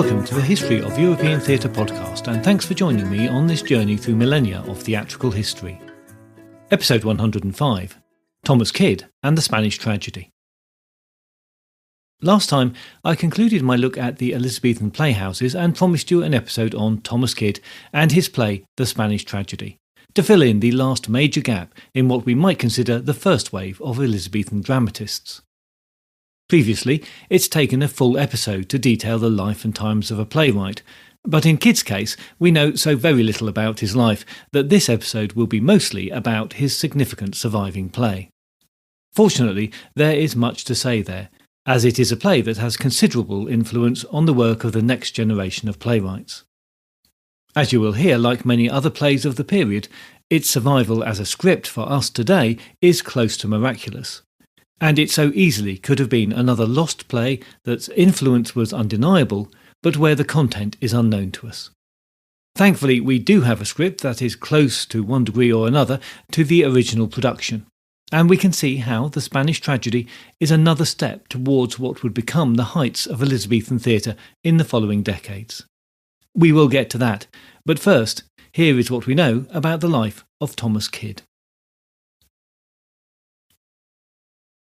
Welcome to the History of European Theatre podcast, and thanks for joining me on this journey through millennia of theatrical history. Episode 105, Thomas Kyd and the Spanish Tragedy. Last time, I concluded my look at the Elizabethan playhouses and promised you an episode on Thomas Kyd and his play The Spanish Tragedy, to fill in the last major gap in what we might consider the first wave of Elizabethan dramatists. Previously, it's taken a full episode to detail the life and times of a playwright, but in Kyd's case, we know so very little about his life that this episode will be mostly about his significant surviving play. Fortunately, there is much to say there, as it is a play that has considerable influence on the work of the next generation of playwrights. As you will hear, like many other plays of the period, its survival as a script for us today is close to miraculous. And it so easily could have been another lost play that's influence was undeniable, but where the content is unknown to us. Thankfully, we do have a script that is close to one degree or another to the original production, and we can see how The Spanish Tragedy is another step towards what would become the heights of Elizabethan theatre in the following decades. We will get to that, but first, here is what we know about the life of Thomas Kyd.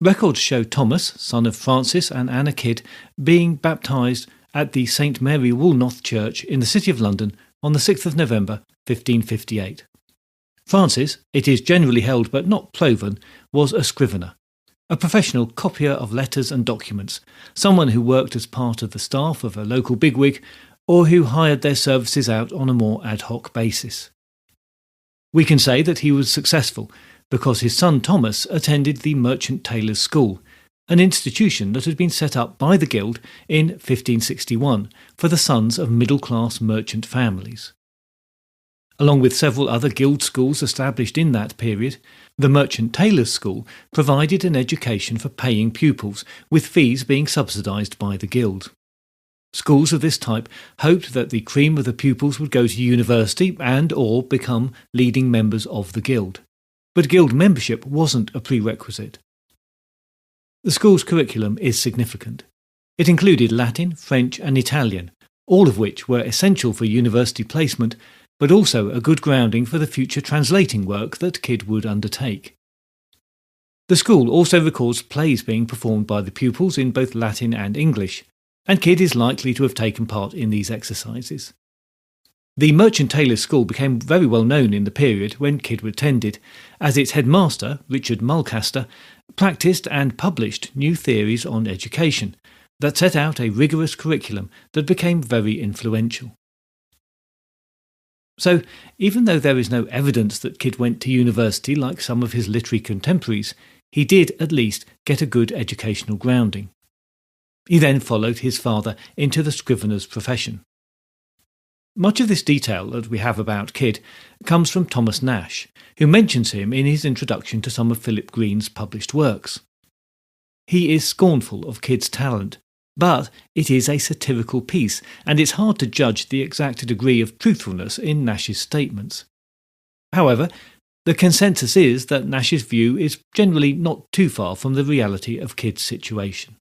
Records show Thomas, son of Francis and Anna Kyd, being baptised at the St Mary Woolnoth Church in the City of London on the 6th of November 1558. Francis, it is generally held but not proven, was a scrivener, a professional copier of letters and documents, someone who worked as part of the staff of a local bigwig or who hired their services out on a more ad hoc basis. We can say that he was successful because his son Thomas attended the Merchant Taylors' School, an institution that had been set up by the Guild in 1561 for the sons of middle-class merchant families. Along with several other Guild schools established in that period, the Merchant Taylors' School provided an education for paying pupils, with fees being subsidised by the Guild. Schools of this type hoped that the cream of the pupils would go to university and or become leading members of the Guild. But Guild membership wasn't a prerequisite. The school's curriculum is significant. It included Latin, French and Italian, all of which were essential for university placement, but also a good grounding for the future translating work that Kyd would undertake. The school also records plays being performed by the pupils in both Latin and English, and Kyd is likely to have taken part in these exercises. The Merchant Taylors' School became very well known in the period when Kyd attended, as its headmaster, Richard Mulcaster, practised and published new theories on education that set out a rigorous curriculum that became very influential. So, even though there is no evidence that Kyd went to university like some of his literary contemporaries, he did at least get a good educational grounding. He then followed his father into the scrivener's profession. Much of this detail that we have about Kyd comes from Thomas Nashe, who mentions him in his introduction to some of Philip Green's published works. He is scornful of Kyd's talent, but it is a satirical piece, and it's hard to judge the exact degree of truthfulness in Nashe's statements. However, the consensus is that Nashe's view is generally not too far from the reality of Kyd's situation.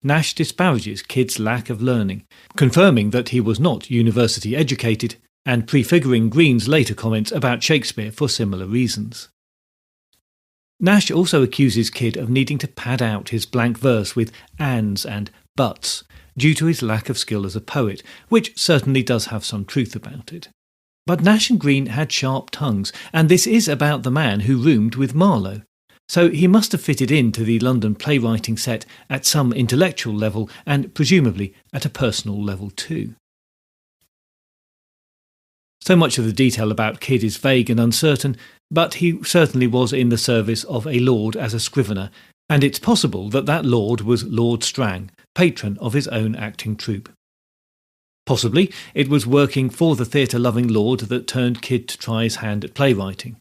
Nashe disparages Kyd's lack of learning, confirming that he was not university educated and prefiguring Green's later comments about Shakespeare for similar reasons. Nashe also accuses Kyd of needing to pad out his blank verse with ands and buts due to his lack of skill as a poet, which certainly does have some truth about it. But Nashe and Green had sharp tongues, and this is about the man who roomed with Marlowe. So he must have fitted into the London playwriting set at some intellectual level and presumably at a personal level too. So much of the detail about Kyd is vague and uncertain, but he certainly was in the service of a lord as a scrivener, and it's possible that that lord was Lord Strange, patron of his own acting troupe. Possibly it was working for the theatre-loving lord that turned Kyd to try his hand at playwriting.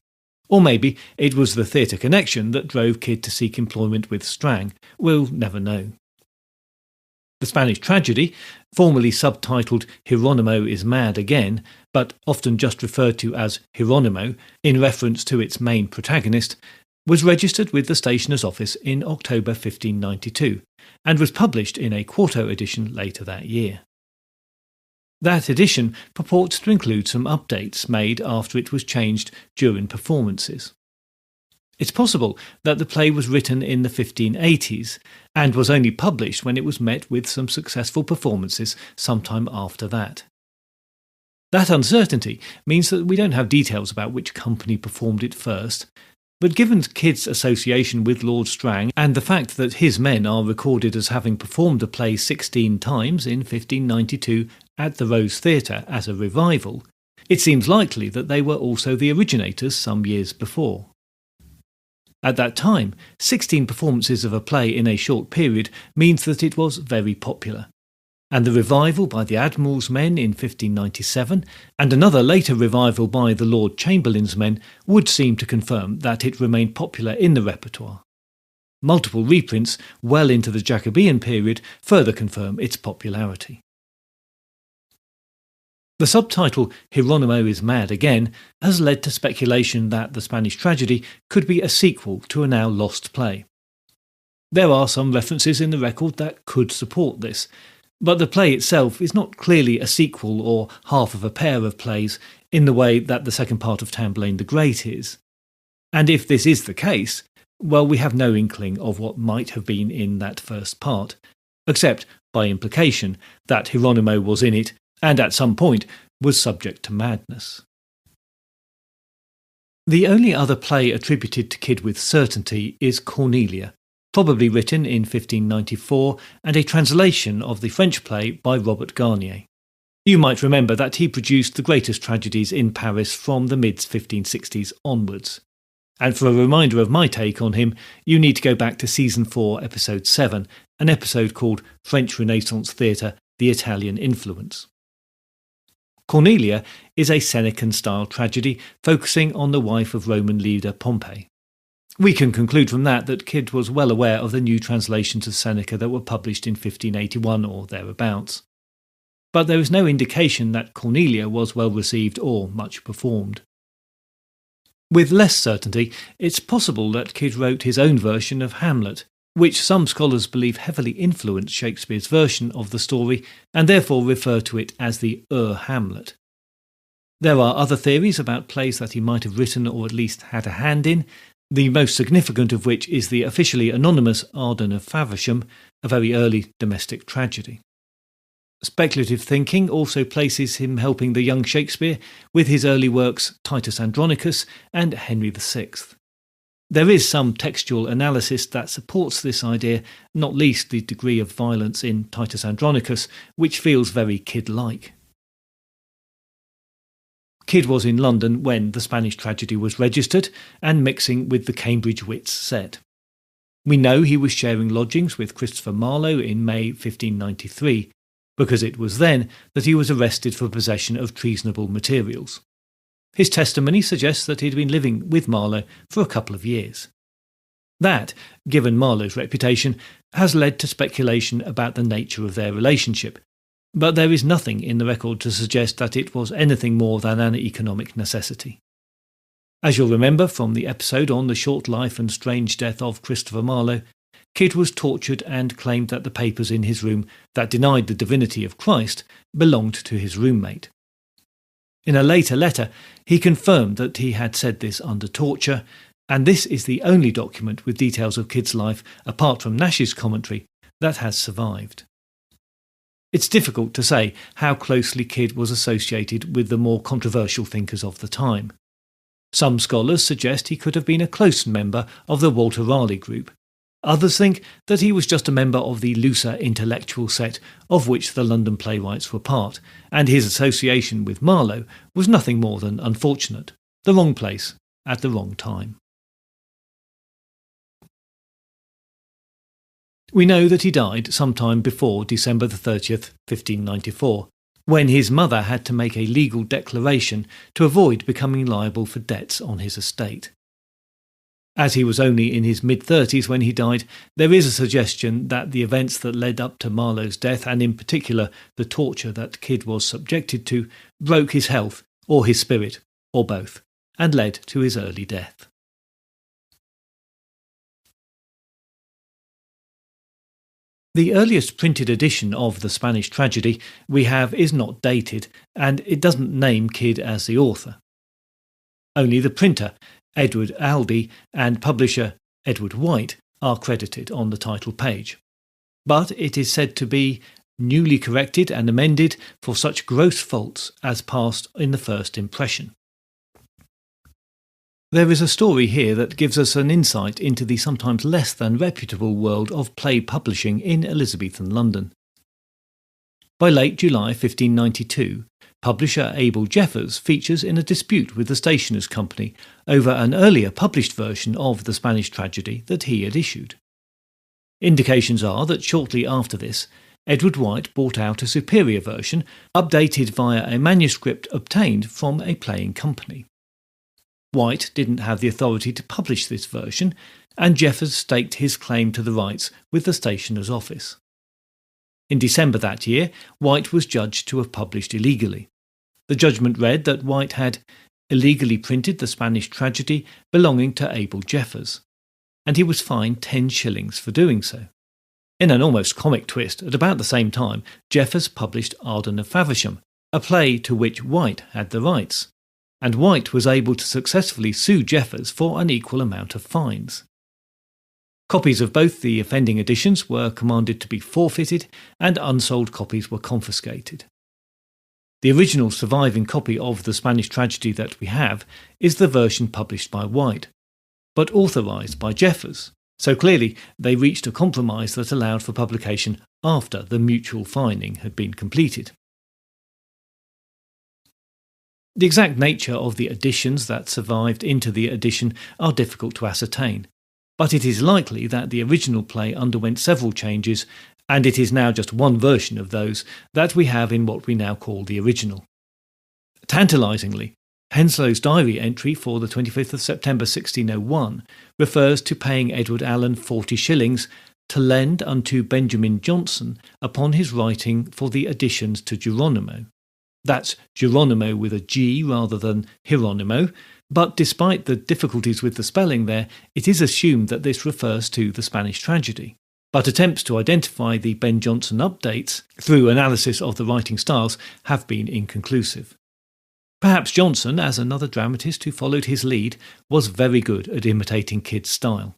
Or maybe it was the theatre connection that drove Kyd to seek employment with Strange. We'll never know. The Spanish Tragedy, formerly subtitled Hieronymo is Mad Again, but often just referred to as Hieronymo in reference to its main protagonist, was registered with the stationer's office in October 1592 and was published in a quarto edition later that year. That edition purports to include some updates made after it was changed during performances. It's possible that the play was written in the 1580s and was only published when it was met with some successful performances sometime after that. That uncertainty means that we don't have details about which company performed it first, but given Kyd's association with Lord Strange and the fact that his men are recorded as having performed the play 16 times in 1592 at the Rose Theatre as a revival, it seems likely that they were also the originators some years before. At that time, 16 performances of a play in a short period means that it was very popular, and the revival by the Admiral's men in 1597 and another later revival by the Lord Chamberlain's men would seem to confirm that it remained popular in the repertoire. Multiple reprints well into the Jacobean period further confirm its popularity. The subtitle Hieronymo is Mad Again has led to speculation that the Spanish tragedy could be a sequel to a now lost play. There are some references in the record that could support this, but the play itself is not clearly a sequel or half of a pair of plays in the way that the second part of Tamburlaine the Great is. And if this is the case, well, we have no inkling of what might have been in that first part, except by implication that Hieronymo was in it and at some point was subject to madness. The only other play attributed to Kyd with certainty is Cornelia, probably written in 1594 and a translation of the French play by Robert Garnier. You might remember that he produced the greatest tragedies in Paris from the mid-1560s onwards. And for a reminder of my take on him, you need to go back to Season 4, Episode 7, an episode called French Renaissance Theatre, the Italian Influence. Cornelia is a Senecan-style tragedy focusing on the wife of Roman leader Pompey. We can conclude from that Kyd was well aware of the new translations of Seneca that were published in 1581 or thereabouts. But there is no indication that Cornelia was well received or much performed. With less certainty, it's possible that Kyd wrote his own version of Hamlet, which some scholars believe heavily influenced Shakespeare's version of the story and therefore refer to it as the Ur-Hamlet. There are other theories about plays that he might have written or at least had a hand in, the most significant of which is the officially anonymous Arden of Faversham, a very early domestic tragedy. Speculative thinking also places him helping the young Shakespeare with his early works Titus Andronicus and Henry VI. There is some textual analysis that supports this idea, not least the degree of violence in Titus Andronicus, which feels very Kyd-like. Kyd was in London when the Spanish tragedy was registered and mixing with the Cambridge wits set. We know he was sharing lodgings with Christopher Marlowe in May 1593, because it was then that he was arrested for possession of treasonable materials. His testimony suggests that he had been living with Marlowe for a couple of years. That, given Marlowe's reputation, has led to speculation about the nature of their relationship, but there is nothing in the record to suggest that it was anything more than an economic necessity. As you'll remember from the episode on the short life and strange death of Christopher Marlowe, Kyd was tortured and claimed that the papers in his room that denied the divinity of Christ belonged to his roommate. In a later letter, he confirmed that he had said this under torture, and this is the only document with details of Kyd's life, apart from Nashe's commentary, that has survived. It's difficult to say how closely Kyd was associated with the more controversial thinkers of the time. Some scholars suggest he could have been a close member of the Walter Raleigh group. Others think that he was just a member of the looser intellectual set of which the London playwrights were part, and his association with Marlowe was nothing more than unfortunate, the wrong place at the wrong time. We know that he died sometime before December the 30th, 1594, when his mother had to make a legal declaration to avoid becoming liable for debts on his estate. As he was only in his mid-30s when he died, there is a suggestion that the events that led up to Marlowe's death, and in particular the torture that Kyd was subjected to, broke his health, or his spirit, or both, and led to his early death. The earliest printed edition of the Spanish tragedy we have is not dated, and it doesn't name Kyd as the author. Only the printer, Edward Albee, and publisher, Edward White, are credited on the title page. But it is said to be newly corrected and amended for such gross faults as passed in the first impression. There is a story here that gives us an insight into the sometimes less than reputable world of play publishing in Elizabethan London. By late July 1592, publisher Abel Jeffers features in a dispute with the Stationers' Company over an earlier published version of the Spanish tragedy that he had issued. Indications are that shortly after this, Edward White brought out a superior version, updated via a manuscript obtained from a playing company. White didn't have the authority to publish this version, and Jeffers staked his claim to the rights with the Stationer's Office. In December that year, White was judged to have published illegally. The judgment read that White had illegally printed the Spanish tragedy belonging to Abel Jeffers, and he was fined 10 shillings for doing so. In an almost comic twist, at about the same time, Jeffers published Arden of Faversham, a play to which White had the rights, and White was able to successfully sue Jeffers for an equal amount of fines. Copies of both the offending editions were commanded to be forfeited, and unsold copies were confiscated. The original surviving copy of the Spanish tragedy that we have is the version published by White, but authorised by Jeffers, so clearly they reached a compromise that allowed for publication after the mutual fining had been completed. The exact nature of the additions that survived into the edition are difficult to ascertain, but it is likely that the original play underwent several changes, and it is now just one version of those that we have in what we now call the original. Tantalisingly, Henslow's diary entry for the 25th of September 1601 refers to paying Edward Allen 40 shillings to lend unto Benjamin Johnson upon his writing for the additions to Geronimo. That's Geronimo with a G rather than Hieronimo, but despite the difficulties with the spelling there, it is assumed that this refers to the Spanish tragedy. But attempts to identify the Ben Jonson updates through analysis of the writing styles have been inconclusive. Perhaps Jonson, as another dramatist who followed his lead, was very good at imitating Kyd's style.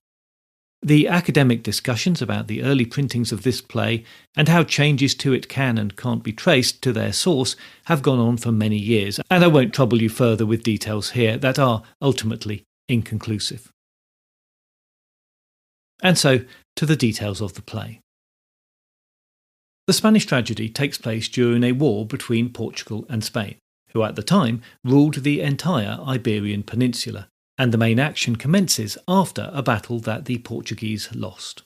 The academic discussions about the early printings of this play and how changes to it can and can't be traced to their source have gone on for many years, and I won't trouble you further with details here that are ultimately inconclusive. And so, to the details of the play. The Spanish tragedy takes place during a war between Portugal and Spain, who at the time ruled the entire Iberian Peninsula, and the main action commences after a battle that the Portuguese lost.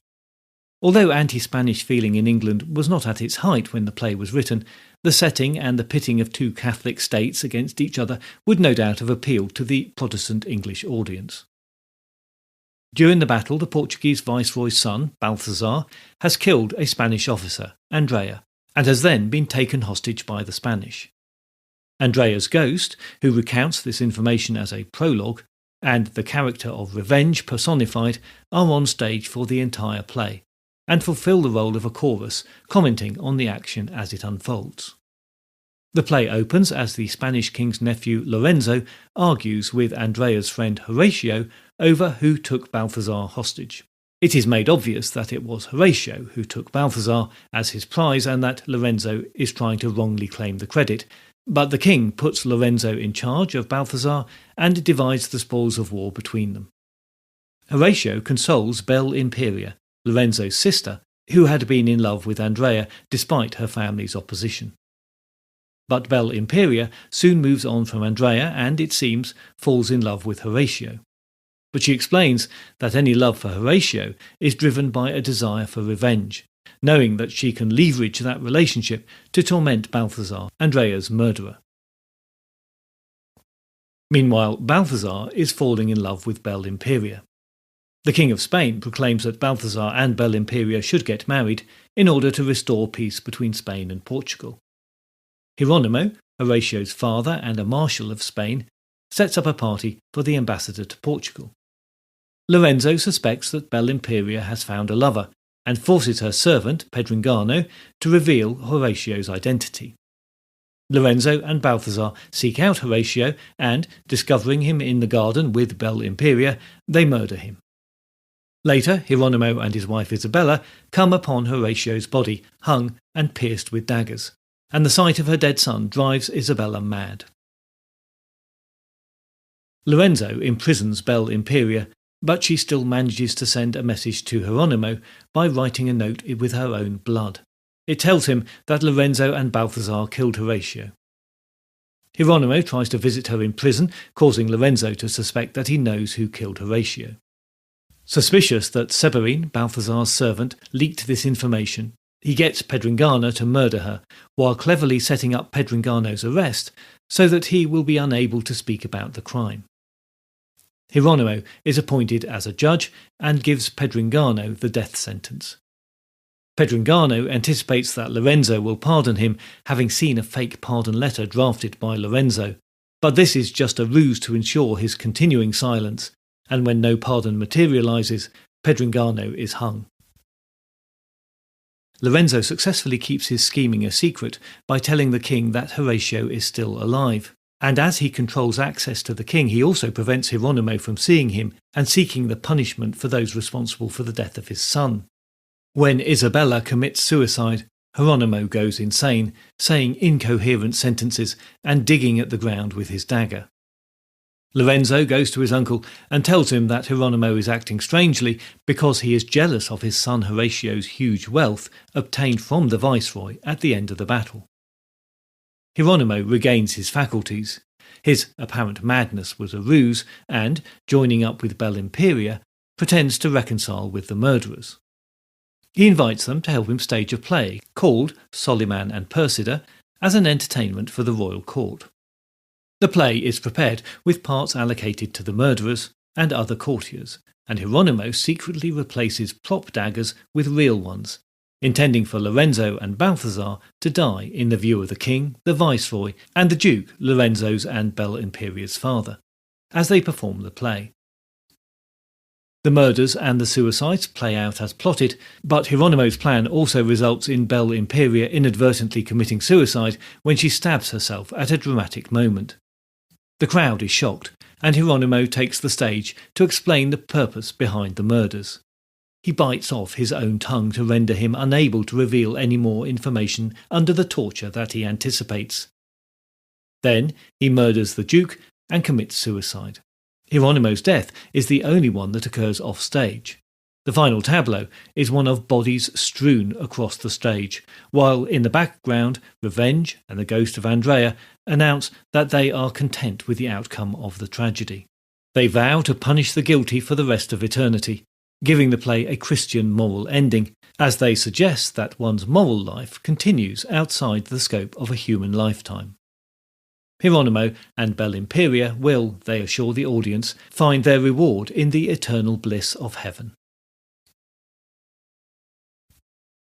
Although anti-Spanish feeling in England was not at its height when the play was written, the setting and the pitting of two Catholic states against each other would no doubt have appealed to the Protestant English audience. During the battle, the Portuguese viceroy's son, Balthazar, has killed a Spanish officer, Andrea, and has then been taken hostage by the Spanish. Andrea's ghost, who recounts this information as a prologue, and the character of revenge personified are on stage for the entire play, and fulfil the role of a chorus, commenting on the action as it unfolds. The play opens as the Spanish king's nephew Lorenzo argues with Andrea's friend Horatio over who took Balthazar hostage. It is made obvious that it was Horatio who took Balthazar as his prize and that Lorenzo is trying to wrongly claim the credit, but the king puts Lorenzo in charge of Balthazar and divides the spoils of war between them. Horatio consoles Bel-Imperia, Lorenzo's sister, who had been in love with Andrea despite her family's opposition. But Bel-Imperia soon moves on from Andrea and, it seems, falls in love with Horatio. But she explains that any love for Horatio is driven by a desire for revenge, knowing that she can leverage that relationship to torment Balthazar, Andrea's murderer. Meanwhile, Balthazar is falling in love with Bel-Imperia. The King of Spain proclaims that Balthazar and Bel-Imperia should get married in order to restore peace between Spain and Portugal. Hieronimo, Horatio's father and a marshal of Spain, sets up a party for the ambassador to Portugal. Lorenzo suspects that Bel-Imperia has found a lover and forces her servant, Pedringano, to reveal Horatio's identity. Lorenzo and Balthazar seek out Horatio and, discovering him in the garden with Bel-Imperia, they murder him. Later, Hieronymo and his wife Isabella come upon Horatio's body, hung and pierced with daggers, and the sight of her dead son drives Isabella mad. Lorenzo imprisons Bel-Imperia, but she still manages to send a message to Hieronymo by writing a note with her own blood. It tells him that Lorenzo and Balthazar killed Horatio. Hieronymo tries to visit her in prison, causing Lorenzo to suspect that he knows who killed Horatio. Suspicious that Severine, Balthazar's servant, leaked this information, he gets Pedringano to murder her, while cleverly setting up Pedringano's arrest so that he will be unable to speak about the crime. Hieronymo is appointed as a judge and gives Pedringano the death sentence. Pedringano anticipates that Lorenzo will pardon him, having seen a fake pardon letter drafted by Lorenzo, but this is just a ruse to ensure his continuing silence, and when no pardon materialises, Pedringano is hung. Lorenzo successfully keeps his scheming a secret by telling the king that Horatio is still alive, and as he controls access to the king, he also prevents Hieronymo from seeing him and seeking the punishment for those responsible for the death of his son. When Isabella commits suicide, Hieronymo goes insane, saying incoherent sentences and digging at the ground with his dagger. Lorenzo goes to his uncle and tells him that Hieronymo is acting strangely because he is jealous of his son Horatio's huge wealth obtained from the viceroy at the end of the battle. Hieronymo regains his faculties. His apparent madness was a ruse and, joining up with Bel-Imperia, pretends to reconcile with the murderers. He invites them to help him stage a play called Soliman and Persida as an entertainment for the royal court. The play is prepared with parts allocated to the murderers and other courtiers, and Hieronymo secretly replaces prop daggers with real ones, intending for Lorenzo and Balthazar to die in the view of the king, the viceroy, and the duke, Lorenzo's and Bel-Imperia's father, as they perform the play. The murders and the suicides play out as plotted, but Hieronymo's plan also results in Bel-Imperia inadvertently committing suicide when she stabs herself at a dramatic moment. The crowd is shocked, and Hieronymo takes the stage to explain the purpose behind the murders. He bites off his own tongue to render him unable to reveal any more information under the torture that he anticipates. Then he murders the duke and commits suicide. Hieronymo's death is the only one that occurs off stage. The final tableau is one of bodies strewn across the stage, while in the background, Revenge and the ghost of Andrea announce that they are content with the outcome of the tragedy. They vow to punish the guilty for the rest of eternity, giving the play a Christian moral ending, as they suggest that one's moral life continues outside the scope of a human lifetime. Hieronymo and Bel-Imperia will, they assure the audience, find their reward in the eternal bliss of heaven.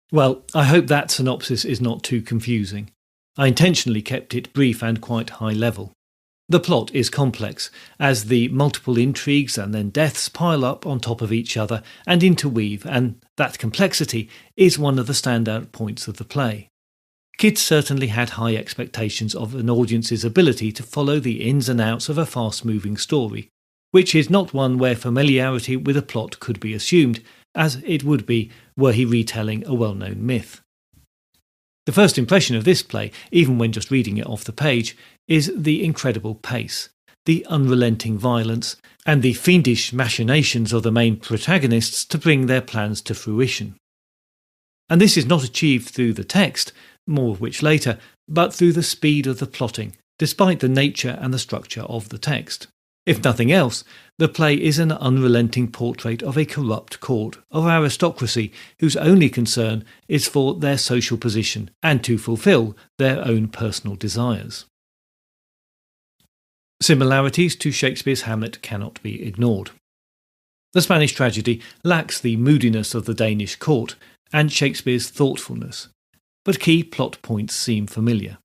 Well, I hope that synopsis is not too confusing. I intentionally kept it brief and quite high level. The plot is complex, as the multiple intrigues and then deaths pile up on top of each other and interweave, and that complexity is one of the standout points of the play. Kyd certainly had high expectations of an audience's ability to follow the ins and outs of a fast-moving story, which is not one where familiarity with a plot could be assumed, as it would be were he retelling a well-known myth. The first impression of this play, even when just reading it off the page, is the incredible pace, the unrelenting violence, and the fiendish machinations of the main protagonists to bring their plans to fruition. And this is not achieved through the text, more of which later, but through the speed of the plotting, despite the nature and the structure of the text. If nothing else, the play is an unrelenting portrait of a corrupt court, of aristocracy whose only concern is for their social position and to fulfil their own personal desires. Similarities to Shakespeare's Hamlet cannot be ignored. The Spanish tragedy lacks the moodiness of the Danish court and Shakespeare's thoughtfulness, but key plot points seem familiar.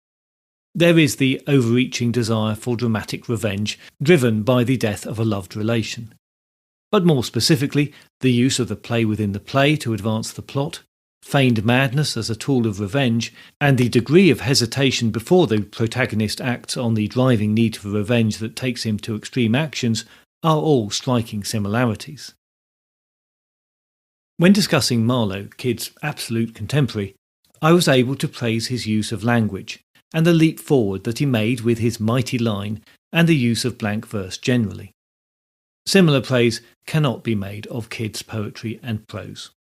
There is the overreaching desire for dramatic revenge, driven by the death of a loved relation. but more specifically, the use of the play within the play to advance the plot, feigned madness as a tool of revenge, and the degree of hesitation before the protagonist acts on the driving need for revenge that takes him to extreme actions are all striking similarities. When discussing Marlowe, Kyd's absolute contemporary, I was able to praise his use of language and the leap forward that he made with his mighty line and the use of blank verse generally. Similar praise cannot be made of Kyd's poetry and prose.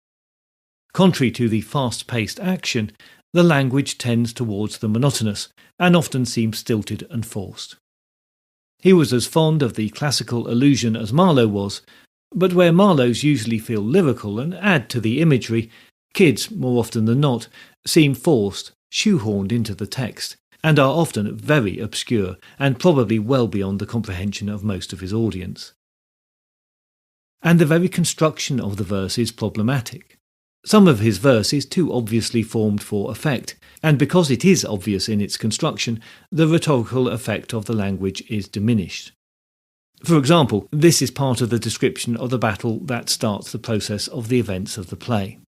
Contrary to the fast-paced action, the language tends towards the monotonous and often seems stilted and forced. He was as fond of the classical allusion as Marlowe was, but where Marlowe's usually feel lyrical and add to the imagery, Kyd's, more often than not, seem forced, shoehorned into the text, and are often very obscure and probably well beyond the comprehension of most of his audience. And the very construction of the verse is problematic. Some of his verse is too obviously formed for effect, and because it is obvious in its construction, the rhetorical effect of the language is diminished. For example, this is part of the description of the battle that starts the process of the events of the play.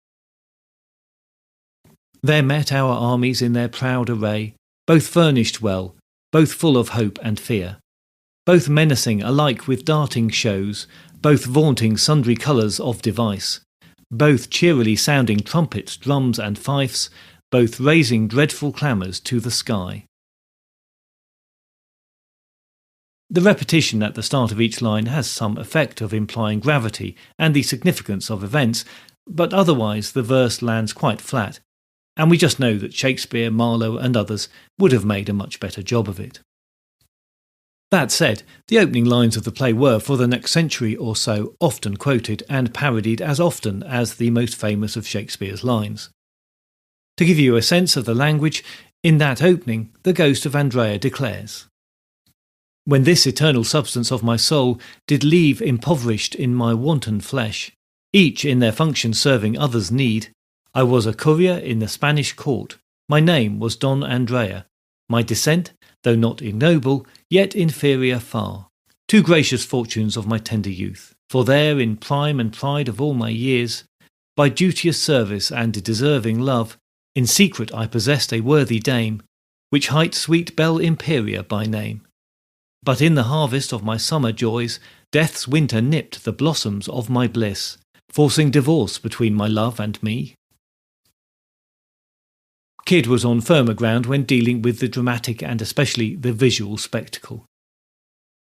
There met our armies in their proud array, both furnished well, both full of hope and fear, both menacing alike with darting shows, both vaunting sundry colours of device, both cheerily sounding trumpets, drums and fifes, both raising dreadful clamours to the sky. The repetition at the start of each line has some effect of implying gravity and the significance of events, but otherwise the verse lands quite flat, and we just know that Shakespeare, Marlowe and others would have made a much better job of it. That said, the opening lines of the play were, for the next century or so, often quoted and parodied as often as the most famous of Shakespeare's lines. To give you a sense of the language, in that opening, the ghost of Andreas declares, "When this eternal substance of my soul did leave impoverished in my wanton flesh, each in their function serving others' need, I was a courier in the Spanish court, my name was Don Andrea, my descent, though not ignoble, yet inferior far, two gracious fortunes of my tender youth, for there in prime and pride of all my years, by duteous service and deserving love, in secret I possessed a worthy dame, which hight sweet Bel-Imperia by name. But in the harvest of my summer joys, death's winter nipped the blossoms of my bliss, forcing divorce between my love and me." Kyd was on firmer ground when dealing with the dramatic and especially the visual spectacle.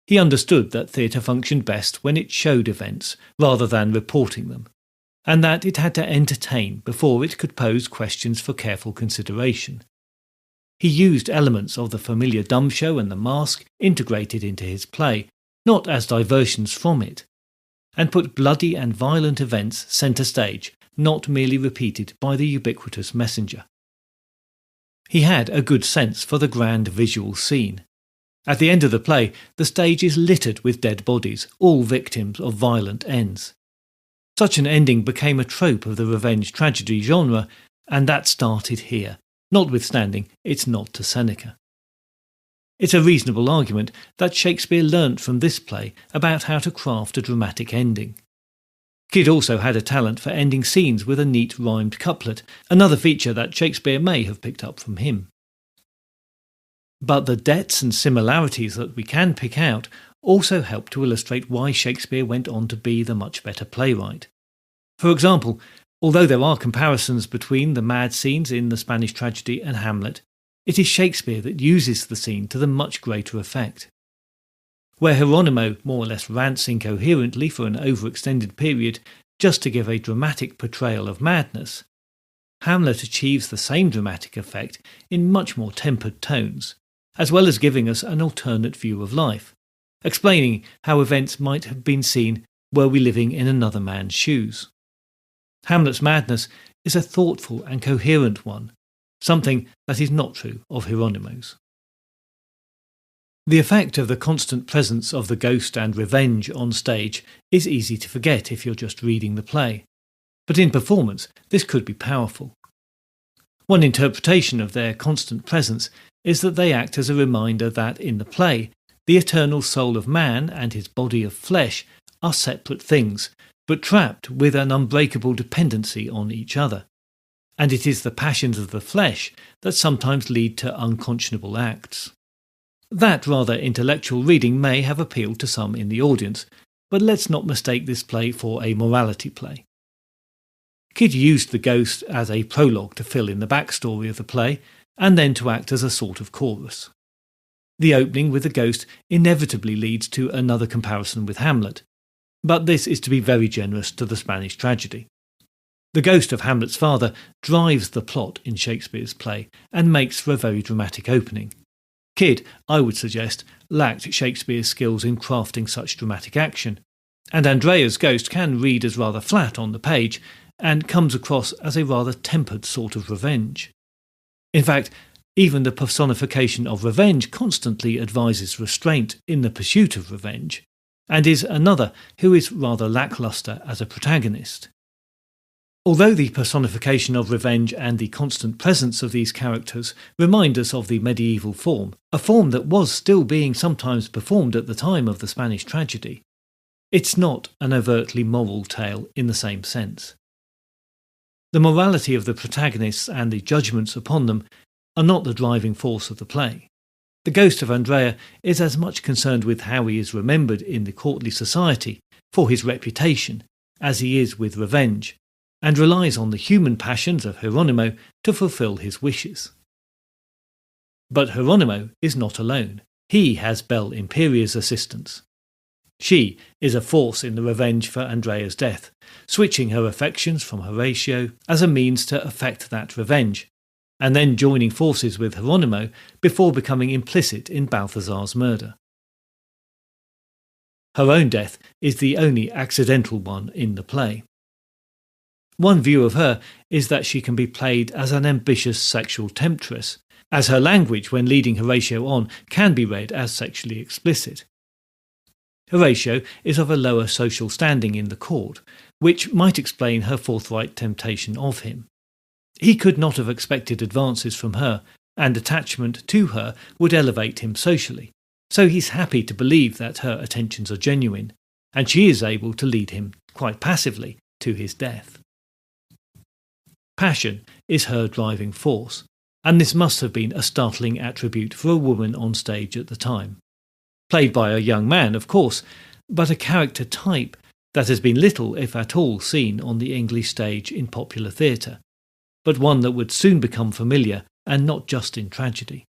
He understood that theatre functioned best when it showed events rather than reporting them, and that it had to entertain before it could pose questions for careful consideration. He used elements of the familiar dumb show and the mask integrated into his play, not as diversions from it, and put bloody and violent events centre stage, not merely repeated by the ubiquitous messenger. He had a good sense for the grand visual scene. At the end of the play, the stage is littered with dead bodies, all victims of violent ends. Such an ending became a trope of the revenge tragedy genre, and that started here, notwithstanding its nod to Seneca. It's a reasonable argument that Shakespeare learnt from this play about how to craft a dramatic ending. Kyd also had a talent for ending scenes with a neat rhymed couplet, another feature that Shakespeare may have picked up from him. But the debts and similarities that we can pick out also help to illustrate why Shakespeare went on to be the much better playwright. For example, although there are comparisons between the mad scenes in the Spanish tragedy and Hamlet, it is Shakespeare that uses the scene to the much greater effect. Where Hieronymo more or less rants incoherently for an overextended period just to give a dramatic portrayal of madness, Hamlet achieves the same dramatic effect in much more tempered tones, as well as giving us an alternate view of life, explaining how events might have been seen were we living in another man's shoes. Hamlet's madness is a thoughtful and coherent one, something that is not true of Hieronymo's. The effect of the constant presence of the ghost and revenge on stage is easy to forget if you're just reading the play, but in performance this could be powerful. One interpretation of their constant presence is that they act as a reminder that in the play, the eternal soul of man and his body of flesh are separate things, but trapped with an unbreakable dependency on each other. And it is the passions of the flesh that sometimes lead to unconscionable acts. That rather intellectual reading may have appealed to some in the audience, but let's not mistake this play for a morality play. Kyd used the ghost as a prologue to fill in the backstory of the play, and then to act as a sort of chorus. The opening with the ghost inevitably leads to another comparison with Hamlet, but this is to be very generous to the Spanish tragedy. The ghost of Hamlet's father drives the plot in Shakespeare's play and makes for a very dramatic opening. Kyd, I would suggest, lacked Shakespeare's skills in crafting such dramatic action, and Andreas' ghost can read as rather flat on the page and comes across as a rather tempered sort of revenge. In fact, even the personification of revenge constantly advises restraint in the pursuit of revenge, and is another who is rather lacklustre as a protagonist. Although the personification of revenge and the constant presence of these characters remind us of the medieval form, a form that was still being sometimes performed at the time of the Spanish tragedy, it's not an overtly moral tale in the same sense. The morality of the protagonists and the judgments upon them are not the driving force of the play. The ghost of Andrea is as much concerned with how he is remembered in the courtly society for his reputation as he is with revenge, and relies on the human passions of Hieronymo to fulfil his wishes. But Hieronymo is not alone. He has Bel-Imperia's assistance. She is a force in the revenge for Andrea's death, switching her affections from Horatio as a means to effect that revenge, and then joining forces with Hieronymo before becoming implicit in Balthazar's murder. Her own death is the only accidental one in the play. One view of her is that she can be played as an ambitious sexual temptress, as her language when leading Horatio on can be read as sexually explicit. Horatio is of a lower social standing in the court, which might explain her forthright temptation of him. He could not have expected advances from her, and attachment to her would elevate him socially, so he's happy to believe that her attentions are genuine, and she is able to lead him, quite passively, to his death. Passion is her driving force, and this must have been a startling attribute for a woman on stage at the time. Played by a young man, of course, but a character type that has been little, if at all, seen on the English stage in popular theatre, but one that would soon become familiar, and not just in tragedy.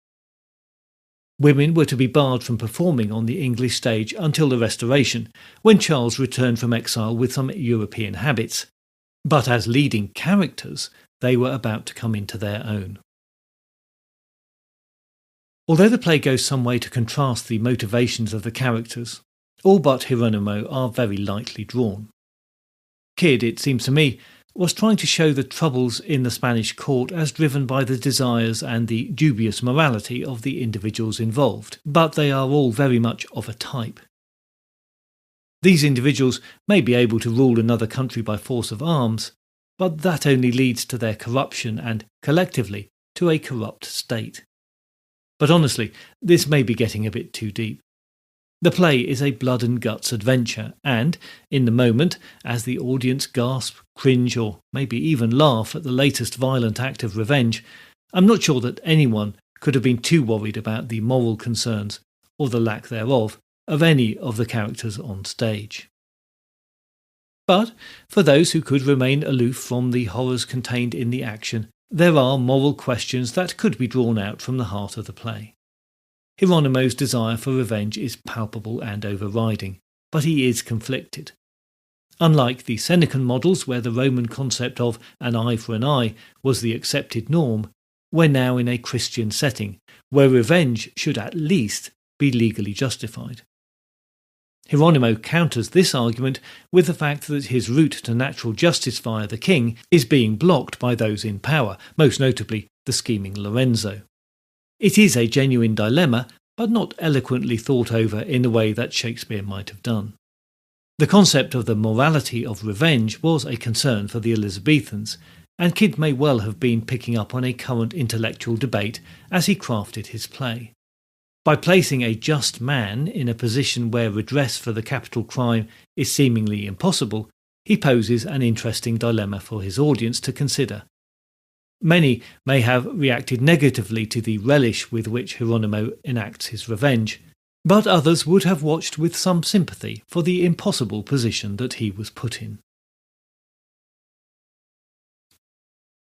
Women were to be barred from performing on the English stage until the Restoration, when Charles returned from exile with some European habits, but as leading characters, they were about to come into their own. Although the play goes some way to contrast the motivations of the characters, all but Hieronymo are very lightly drawn. Kyd, it seems to me, was trying to show the troubles in the Spanish court as driven by the desires and the dubious morality of the individuals involved, but they are all very much of a type. These individuals may be able to rule another country by force of arms, but that only leads to their corruption and, collectively, to a corrupt state. But honestly, this may be getting a bit too deep. The play is a blood and guts adventure, and, in the moment, as the audience gasp, cringe, or maybe even laugh at the latest violent act of revenge, I'm not sure that anyone could have been too worried about the moral concerns, or the lack thereof, of any of the characters on stage. But, for those who could remain aloof from the horrors contained in the action, there are moral questions that could be drawn out from the heart of the play. Hieronymo's desire for revenge is palpable and overriding, but he is conflicted. Unlike the Senecan models where the Roman concept of an eye for an eye was the accepted norm, we're now in a Christian setting, where revenge should at least be legally justified. Hieronymo counters this argument with the fact that his route to natural justice via the king is being blocked by those in power, most notably the scheming Lorenzo. It is a genuine dilemma, but not eloquently thought over in the way that Shakespeare might have done. The concept of the morality of revenge was a concern for the Elizabethans, and Kyd may well have been picking up on a current intellectual debate as he crafted his play. By placing a just man in a position where redress for the capital crime is seemingly impossible, he poses an interesting dilemma for his audience to consider. Many may have reacted negatively to the relish with which Hieronymo enacts his revenge, but others would have watched with some sympathy for the impossible position that he was put in.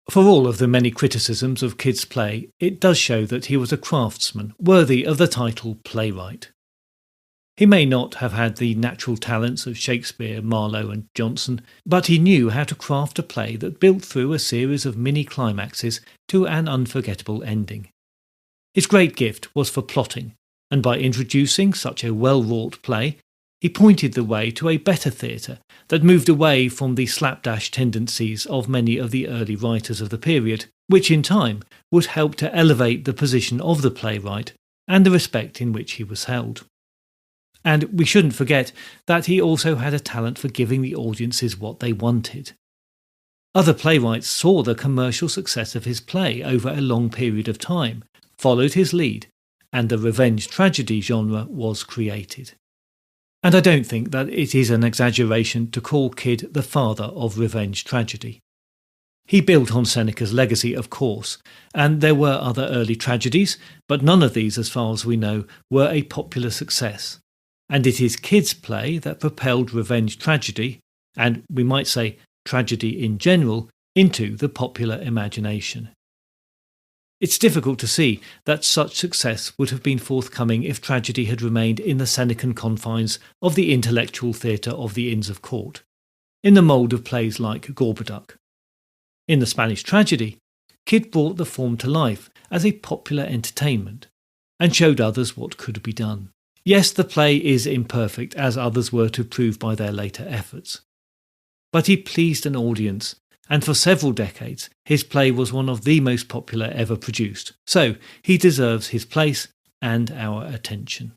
For all of the many criticisms of Kyd's play, it does show that he was a craftsman worthy of the title playwright. He may not have had the natural talents of Shakespeare, Marlowe and Jonson, but he knew how to craft a play that built through a series of mini-climaxes to an unforgettable ending. His great gift was for plotting, and by introducing such a well-wrought play, he pointed the way to a better theatre that moved away from the slapdash tendencies of many of the early writers of the period, which in time would help to elevate the position of the playwright and the respect in which he was held. And we shouldn't forget that he also had a talent for giving the audiences what they wanted. Other playwrights saw the commercial success of his play over a long period of time, followed his lead, and the revenge tragedy genre was created. And I don't think that it is an exaggeration to call Kyd the father of revenge tragedy. He built on Seneca's legacy, of course, and there were other early tragedies, but none of these, as far as we know, were a popular success. And it is Kyd's play that propelled revenge tragedy, and we might say tragedy in general, into the popular imagination. It's difficult to see that such success would have been forthcoming if tragedy had remained in the Senecan confines of the intellectual theatre of the Inns of Court, in the mould of plays like Gorboduc. In the Spanish tragedy, Kyd brought the form to life as a popular entertainment, and showed others what could be done. Yes, the play is imperfect, as others were to prove by their later efforts. But he pleased an audience, and for several decades his play was one of the most popular ever produced, so he deserves his place and our attention.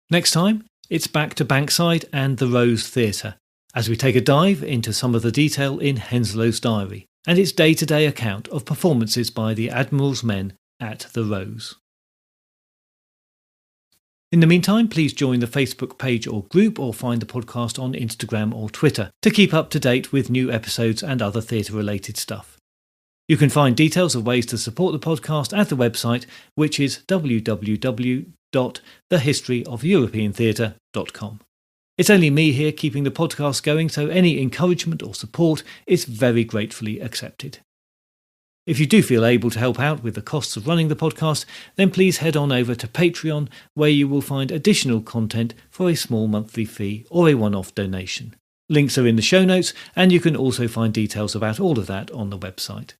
Next time, it's back to Bankside and the Rose Theatre, as we take a dive into some of the detail in Henslow's diary and its day-to-day account of performances by the Admiral's men at the Rose. In the meantime, please join the Facebook page or group, or find the podcast on Instagram or Twitter to keep up to date with new episodes and other theatre-related stuff. You can find details of ways to support the podcast at the website, which is www.thehistoryofeuropeantheatre.com. It's only me here keeping the podcast going, so any encouragement or support is very gratefully accepted. If you do feel able to help out with the costs of running the podcast, then please head on over to Patreon, where you will find additional content for a small monthly fee or a one-off donation. Links are in the show notes, and you can also find details about all of that on the website.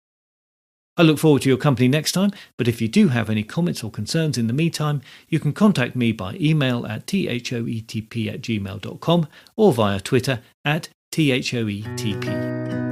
I look forward to your company next time, but if you do have any comments or concerns in the meantime, you can contact me by email at thoetp@gmail.com or via Twitter at thoetp.